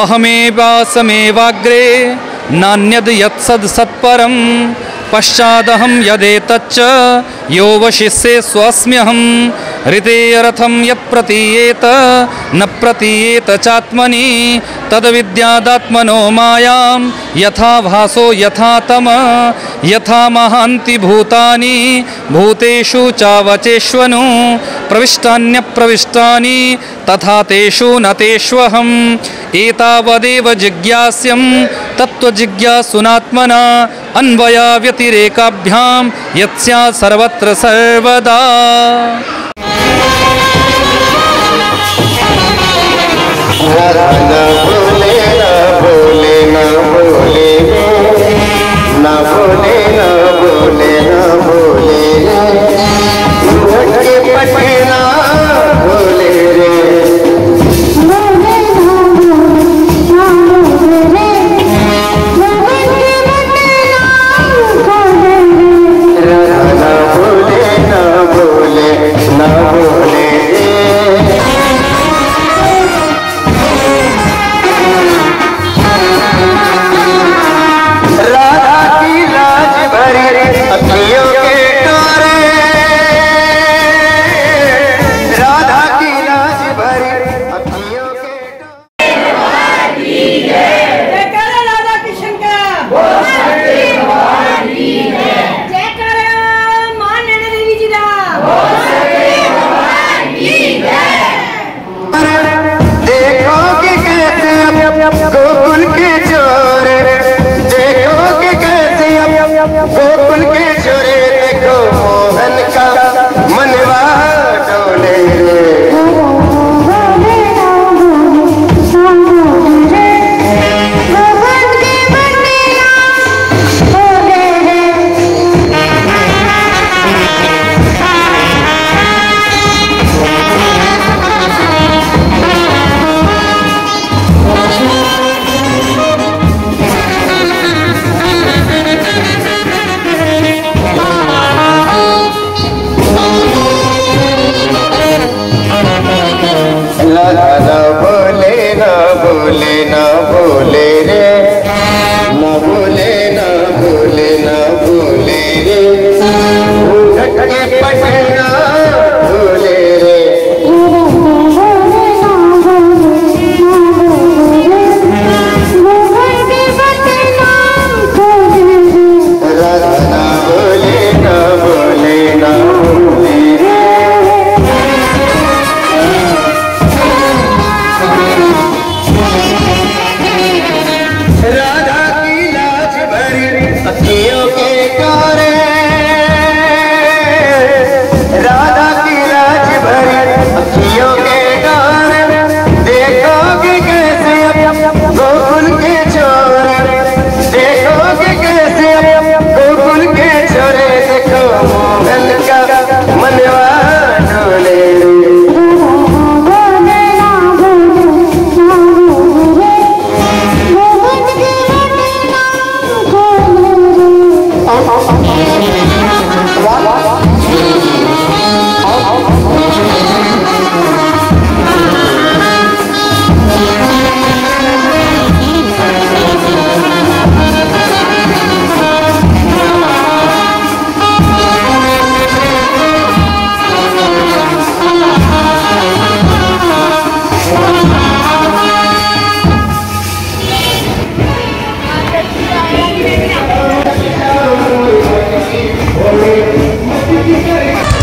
अहमेवासमेवाग्रे नान्यद् यत्सद् सत्परं पश्चादहं यदेतच्च यो वशिष्ये स्वस्म्यहं ऋतेयरथं यत्प्रतीयेत न प्रतीयेत चात्मनि तद्विद्यादात्मनो मायां यथा भासो यथा तम यथा महान्ति भूतानि भूतेषु चावचेष्वनु प्रविष्टान्यप्रविष्टानि तथा तेषु न तेष्वहम् एतावदेव जिज्ञास्यं तत्त्वजिज्ञासुनात्मना अन्वया व्यतिरेकाभ्यां यत्स्यात् सर्वत्र सर्वदा।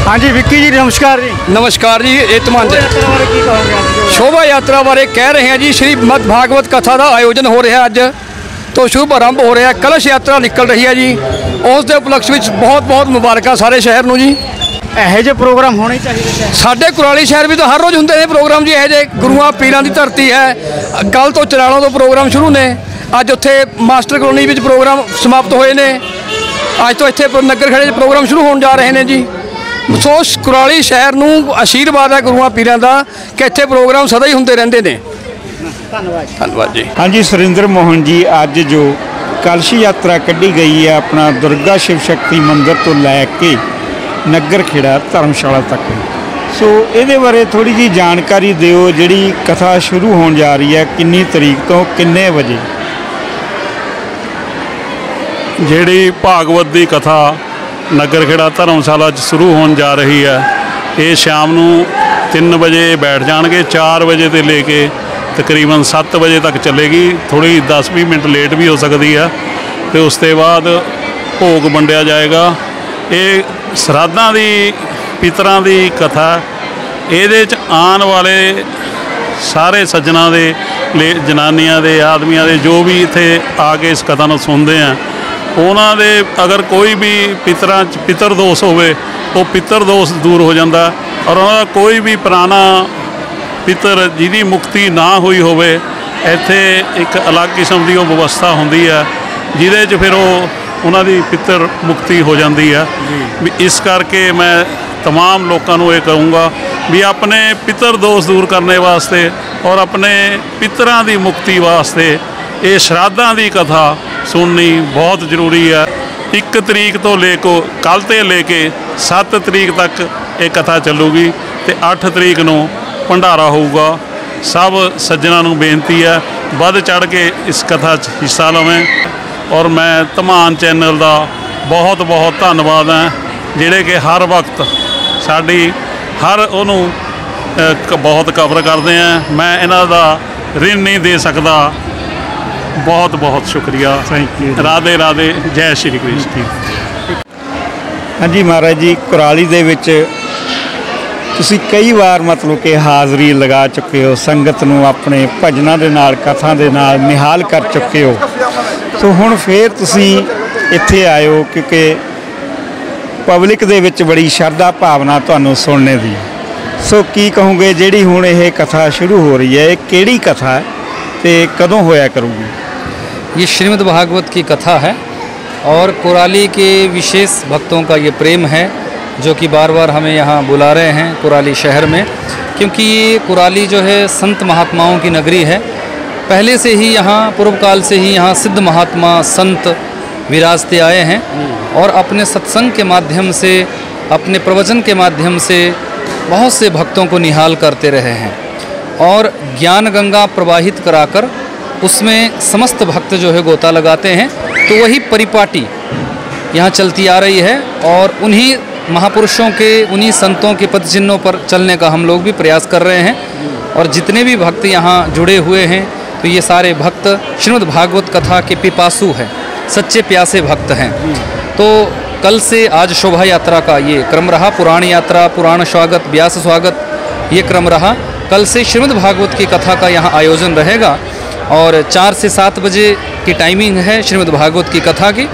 हाँ जी विक्की जी नमस्कार जी। नमस्कार जी। शोभा यात्रा बारे कह रहे हैं जी। श्रीमद भागवत कथा का आयोजन हो रहा अज तो शुभ आरंभ हो रहा। कलश यात्रा निकल रही है जी। उस उपलक्ष्य में बहुत बहुत मुबारक सारे शहर में जी। ਇਹੋ ਜਿਹੇ प्रोग्राम होने चाहिए। साढ़े कुराली शहर भी तो हर रोज़ होंगे ने प्रोग्राम जी। ਇਹੋ ਜਿਹੇ गुरुआं पीरां की धरती है। कल तो चरालों तो प्रोग्राम शुरू ने। अज उत्थे मास्टर कॉलोनी में प्रोग्राम समाप्त होए ने। अज तो इत्थे नगर खेड़े प्रोग्राम शुरू होने जा रहे हैं जी। सो कुराली शहर नूं आशीर्वाद है गुरुआं पीरां दा कि इत्थे प्रोग्राम सदा ही होंदे रहिंदे ने। धन्यवाद जी। हाँ जी सुरिंदर मोहन जी अज जो कलश यात्रा कढ़ी गई है अपना दुर्गा शिव शक्ति मंदिर तो लैके नगर खेड़ा धर्मशाला तक सो ਇਹਦੇ ਬਾਰੇ ਥੋੜੀ ਜੀ ਜਾਣਕਾਰੀ ਦਿਓ। ਜਿਹੜੀ ਕਥਾ ਸ਼ੁਰੂ ਹੋਣ ਜਾ ਰਹੀ ਹੈ ਕਿੰਨੀ ਤਰੀਕ ਤੋਂ ਕਿੰਨੇ ਵਜੇ? ਜਿਹੜੀ ਭਾਗਵਤ ਦੀ ਕਥਾ ਨਗਰ ਖੇੜਾ ਧਰਮਸ਼ਾਲਾ 'ਚ ਸ਼ੁਰੂ ਹੋਣ ਜਾ ਰਹੀ ਹੈ, ਇਹ ਸ਼ਾਮ ਨੂੰ 3 ਵਜੇ ਬੈਠ ਜਾਣਗੇ। 4 ਵਜੇ ਤੋਂ ਲੈ ਕੇ ਤਕਰੀਬਨ 7 ਵਜੇ ਤੱਕ ਚੱਲੇਗੀ। ਥੋੜੀ 10-20 ਮਿੰਟ ਲੇਟ ਵੀ ਹੋ ਸਕਦੀ ਹੈ। ਤੇ ਉਸ ਤੋਂ ਬਾਅਦ ਭੋਗ ਵੰਡਿਆ ਜਾਏਗਾ। ਇਹ ਸ਼ਰਾਧਾਂ ਦੀ ਪਿਤਰਾਂ ਦੀ ਕਥਾ। ਇਹਦੇ 'ਚ ਆਉਣ ਵਾਲੇ ਸਾਰੇ ਸੱਜਣਾਂ ਦੇ ਜਨਾਨੀਆਂ ਦੇ ਆਦਮੀਆਂ ਦੇ ਜੋ ਵੀ ਇੱਥੇ ਆ ਕੇ ਇਸ ਕਥਾ ਨੂੰ ਸੁਣਦੇ ਆ, ਉਹਨਾਂ ਦੇ ਅਗਰ ਕੋਈ ਵੀ ਪਿਤਰਾਂ 'ਚ ਪਿਤਰ ਦੋਸ਼ ਹੋਵੇ, ਉਹ ਪਿਤਰ ਦੋਸ਼ ਦੂਰ ਹੋ ਜਾਂਦਾ। ਔਰ ਉਹਨਾਂ ਦਾ ਕੋਈ ਵੀ ਪੁਰਾਣਾ ਪਿਤਰ ਜਿਹਦੀ ਮੁਕਤੀ ਨਾ ਹੋਈ ਹੋਵੇ, ਇੱਥੇ ਇੱਕ ਅਲੱਗ ਕਿਸਮ ਦੀ ਉਹ ਵਿਵਸਥਾ ਹੁੰਦੀ ਹੈ ਜਿਹਦੇ 'ਚ ਫਿਰ ਉਹਨਾਂ ਦੀ ਪਿਤਰ ਮੁਕਤੀ ਹੋ ਜਾਂਦੀ ਹੈ। ਵੀ ਇਸ ਕਰਕੇ ਮੈਂ तमाम लोगों को ये कहूँगा भी अपने पितर दोष दूर करने वास्ते और अपने पितरां की मुक्ति वास्ते ये श्राद्धां की कथा सुननी बहुत जरूरी है। 1 तरीक तो लेको कल तो लेके 7 तरीक तक ये कथा चलूगी तो 8 तरीक नूं भंडारा होगा। सब सज्जनों को बेनती है बढ़ चढ़ के इस कथा हिस्सा लवें। और मैं धमान चैनल का बहुत बहुत धन्यवाद है जिहड़े कि हर वक्त साड़ी हर उन्होंने बहुत कवर करते हैं। मैं इन्हां दा ऋण नहीं दे सकता। बहुत बहुत शुक्रिया। Thank you. राधे राधे। जय श्री कृष्ण। हाँ जी महाराज जी, कुराली दे विच तुसीं कई बार मतलब कि हाज़री लगा चुके हो, संगत नूं अपने भजनां दे नाल कथा दे नाल निहाल कर चुके हो। तो हुण फिर तुसीं इत्थे आए हो क्योंकि पब्लिक दे विच बड़ी श्रद्धा भावना तुहानूं सुनने दी। सो की कहोगे जिहड़ी हुण ये कथा शुरू हो रही है, किहड़ी कथा है ते कदों होया करूगी? ये श्रीमद् भागवत की कथा है और कुराली के विशेष भक्तों का ये प्रेम है जो कि बार बार हमें यहाँ बुला रहे हैं कुराली शहर में, क्योंकि ये कुराली जो है संत महात्माओं की नगरी है। पहले से ही यहाँ पूर्व काल से ही यहाँ सिद्ध महात्मा संत विराजते आए हैं और अपने सत्संग के माध्यम से, अपने प्रवचन के माध्यम से बहुत से भक्तों को निहाल करते रहे हैं और ज्ञान गंगा प्रवाहित कराकर उसमें समस्त भक्त जो है गोता लगाते हैं। तो वही परिपाटी यहाँ चलती आ रही है और उन्हीं महापुरुषों के, उन्हीं संतों के पद चिन्हों पर चलने का हम लोग भी प्रयास कर रहे हैं। और जितने भी भक्त यहाँ जुड़े हुए हैं तो ये सारे भक्त श्रीमद् भागवत कथा के पिपासु हैं, सच्चे प्यासे भक्त हैं। तो कल से आज शोभा यात्रा का ये क्रम रहा, पुराण यात्रा, पुराण स्वागत, व्यास स्वागत ये क्रम रहा। कल से श्रीमद् भागवत की कथा का यहाँ आयोजन रहेगा और 4 से 7 बजे की टाइमिंग है श्रीमद् भागवत की कथा की।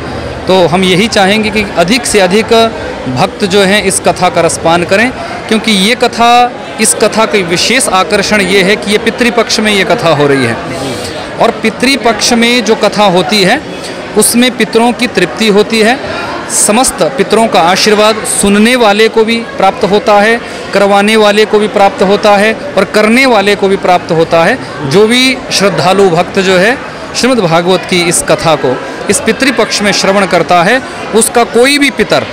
तो हम यही चाहेंगे कि अधिक से अधिक भक्त जो हैं इस कथा का रसपान करें, क्योंकि ये कथा, इस कथा का विशेष आकर्षण ये है कि ये पितृपक्ष में ये कथा हो रही है और पितृपक्ष में जो कथा होती है उसमें पितरों की तृप्ति होती है। समस्त पितरों का आशीर्वाद सुनने वाले को भी प्राप्त होता है, करवाने वाले को भी प्राप्त होता है और करने वाले को भी प्राप्त होता है। जो भी श्रद्धालु भक्त जो है श्रीमद् भागवत की इस कथा को इस पितृपक्ष में श्रवण करता है, उसका कोई भी पितर,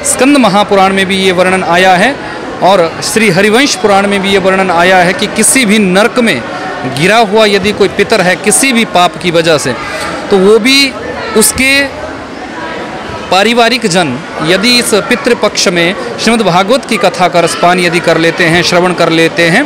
स्कंद महापुराण में भी ये वर्णन आया है और श्री हरिवंश पुराण में भी ये वर्णन आया है कि किसी भी नरक में गिरा हुआ यदि कोई पितर है किसी भी पाप की वजह से, तो वो भी उसके पारिवारिक जन यदि इस पितृपक्ष में श्रीमद् भागवत की कथा का रसपान यदि कर लेते हैं, श्रवण कर लेते हैं,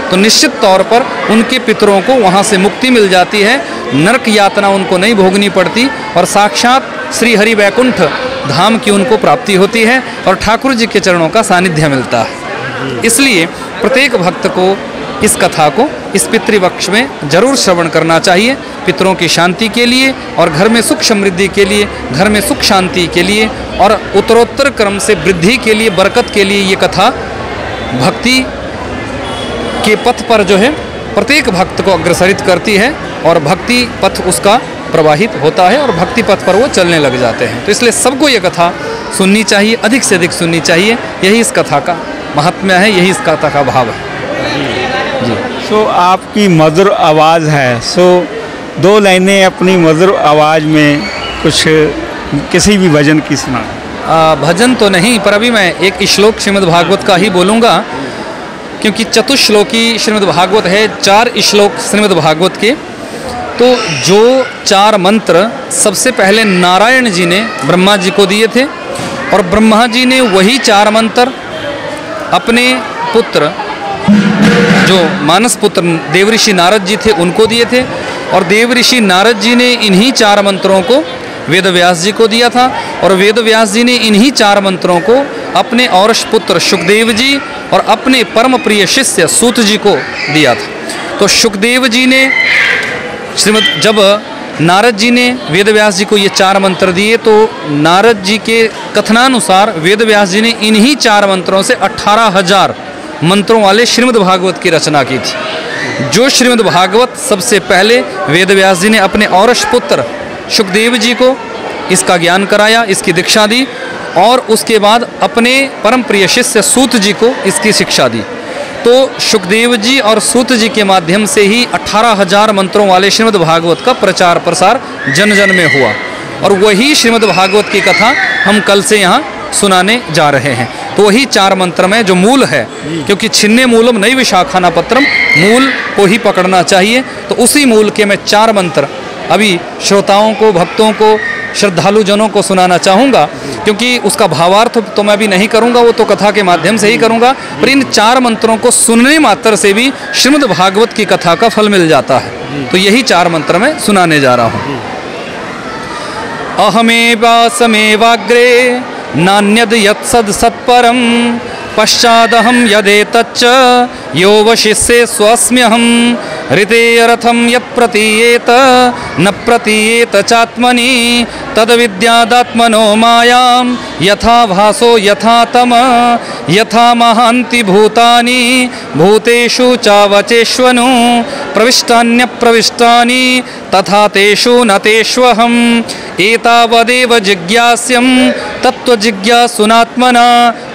तो निश्चित तौर पर उनके पितरों को वहाँ से मुक्ति मिल जाती है, नरक यातना उनको नहीं भोगनी पड़ती और साक्षात श्री हरि वैकुंठ धाम की उनको प्राप्ति होती है और ठाकुर जी के चरणों का सानिध्य मिलता है। इसलिए प्रत्येक भक्त को इस कथा को इस पितृपक्ष में जरूर श्रवण करना चाहिए, पितरों की शांति के लिए और घर में सुख समृद्धि के लिए, घर में सुख शांति के लिए और उत्तरोत्तर क्रम से वृद्धि के लिए, बरकत के लिए ये कथा भक्ति के पथ पर जो है प्रत्येक भक्त को अग्रसरित करती है और भक्ति पथ उसका प्रवाहित होता है और भक्ति पथ पर वो चलने लग जाते हैं। तो इसलिए सबको ये कथा सुननी चाहिए, अधिक से अधिक सुननी चाहिए। यही इस कथा का महात्म्य है, यही इस कथा का भाव है जी। सो आपकी मधुर आवाज़ है, सो 2 लाइनें अपनी मधुर आवाज़ में कुछ किसी भी भजन की सुना। भजन तो नहीं, पर अभी मैं एक श्लोक श्रीमद् भागवत का ही बोलूँगा क्योंकि चतुश्लोकी श्रीमद् भागवत है, 4 श्लोक श्रीमद् भागवत के। तो जो 4 मंत्र सबसे पहले नारायण जी ने ब्रह्मा जी को दिए थे और ब्रह्मा जी ने वही 4 मंत्र अपने पुत्र जो मानस पुत्र देवऋषि नारद जी थे उनको दिए थे, और देवऋषि नारद जी ने इन्हीं 4 मंत्रों को वेद व्यास जी को दिया था, और वेद व्यास जी ने इन्हीं 4 मंत्रों को अपने औरस पुत्र सुखदेव जी और अपने परम प्रिय शिष्य सूत जी को दिया था। तो सुखदेव जी ने जब नारद जी ने वेद व्यास जी को ये 4 मंत्र दिए, तो नारद जी के कथनानुसार वेद व्यास जी ने इन्हीं 4 मंत्रों से 18,000 मंत्रों वाले श्रीमद् भागवत की रचना की थी। जो श्रीमद् भागवत सबसे पहले वेद व्यास जी ने अपने औरस पुत्र सुखदेव जी को इसका ज्ञान कराया, इसकी दीक्षा दी, और उसके बाद अपने परम प्रिय शिष्य सूत जी को इसकी शिक्षा दी। तो सुखदेव जी और सूत जी के माध्यम से ही 18,000 मंत्रों वाले श्रीमद् भागवत का प्रचार प्रसार जन जन में हुआ, और वही श्रीमद् भागवत की कथा हम कल से यहाँ सुनाने जा रहे हैं। तो वही 4 मंत्र में जो मूल है, क्योंकि छिन्ने मूलम नई विशाखाना पत्रम, मूल को ही पकड़ना चाहिए, तो उसी मूल के मैं 4 मंत्र अभी श्रोताओं को, भक्तों को, श्रद्धालु जनों को सुनाना चाहूँगा, क्योंकि उसका भावार्थ तो मैं भी नहीं करूँगा, वो तो कथा के माध्यम से ही करूँगा, पर इन 4 मंत्रों को सुनने मात्र से भी श्रीमद् भागवत की कथा का फल मिल जाता है। तो यही 4 मंत्र मैं सुनाने जा रहा हूँ। अहमेवासमेवाग्रे नान्यद यत्सद सत्परम पश्चादहम यदेतच्च यो वशिष्ये स्वस्म्यहम ऋतेरथम यत्प्रतीयेत न प्रतीयेत चात्मनि तद्विद्यादात्मनो मायां यथा भासो यथा तम यथा महान्ति भूतानि भूतेषु चावचेष्वनु प्रविष्टान्यप्रविष्टानि तथा तेषु न तेष्वहम् एतावदेव जिज्ञास्यं तत्त्वजिज्ञासुनात्मना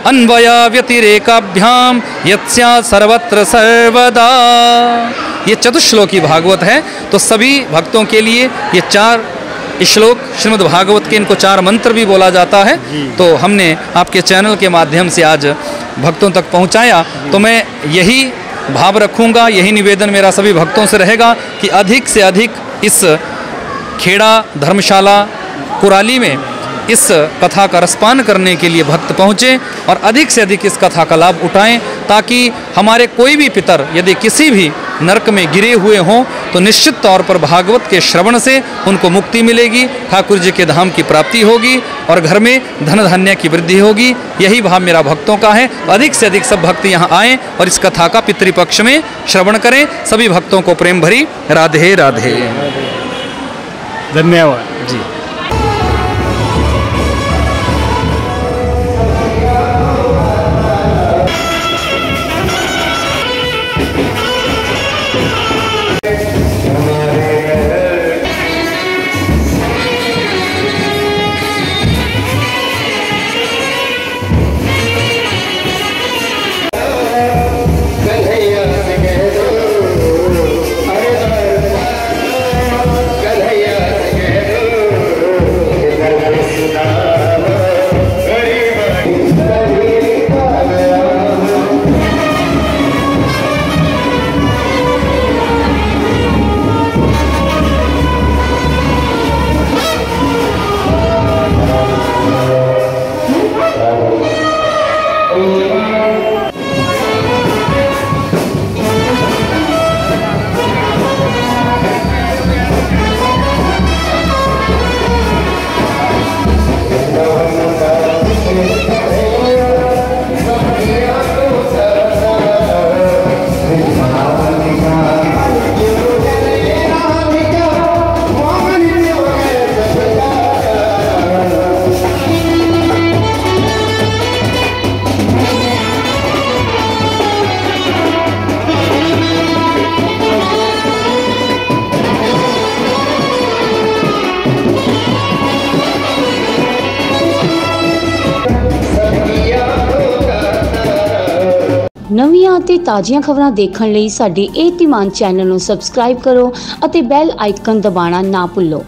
अन्वया व्यतिरेकाभ्याम यत्स्या सर्वत्र सर्वदा। ये चतुश्लोकी भागवत है, तो सभी भक्तों के लिए ये 4 श्लोक श्रीमद् भागवत के, इनको 4 मंत्र भी बोला जाता है, तो हमने आपके चैनल के माध्यम से आज भक्तों तक पहुंचाया। तो मैं यही भाव रखूंगा, यही निवेदन मेरा सभी भक्तों से रहेगा कि अधिक से अधिक इस खेड़ा धर्मशाला कुराली में इस कथा का रसपान करने के लिए भक्त पहुँचें और अधिक से अधिक इस कथा का लाभ उठाएं, ताकि हमारे कोई भी पितर यदि किसी भी नरक में गिरे हुए हों तो निश्चित तौर पर भागवत के श्रवण से उनको मुक्ति मिलेगी, ठाकुर जी के धाम की प्राप्ति होगी और घर में धन धान्य की वृद्धि होगी। यही भाव मेरा भक्तों का है। अधिक से अधिक सब भक्त यहाँ आएँ और इस कथा का पितृपक्ष में श्रवण करें। सभी भक्तों को प्रेम भरी राधे राधे। धन्यवाद जी। ਨਵੀਆਂ ਅਤੇ ਤਾਜ਼ੀਆਂ ਖਬਰਾਂ ਦੇਖਣ ਲਈ ਸਾਡੇ ਇਹ ਧੀਮਾਨ ਚੈਨਲ ਨੂੰ ਸਬਸਕ੍ਰਾਈਬ ਕਰੋ ਅਤੇ ਬੈਲ ਆਈਕਨ ਦਬਾਉਣਾ ਨਾ ਭੁੱਲੋ।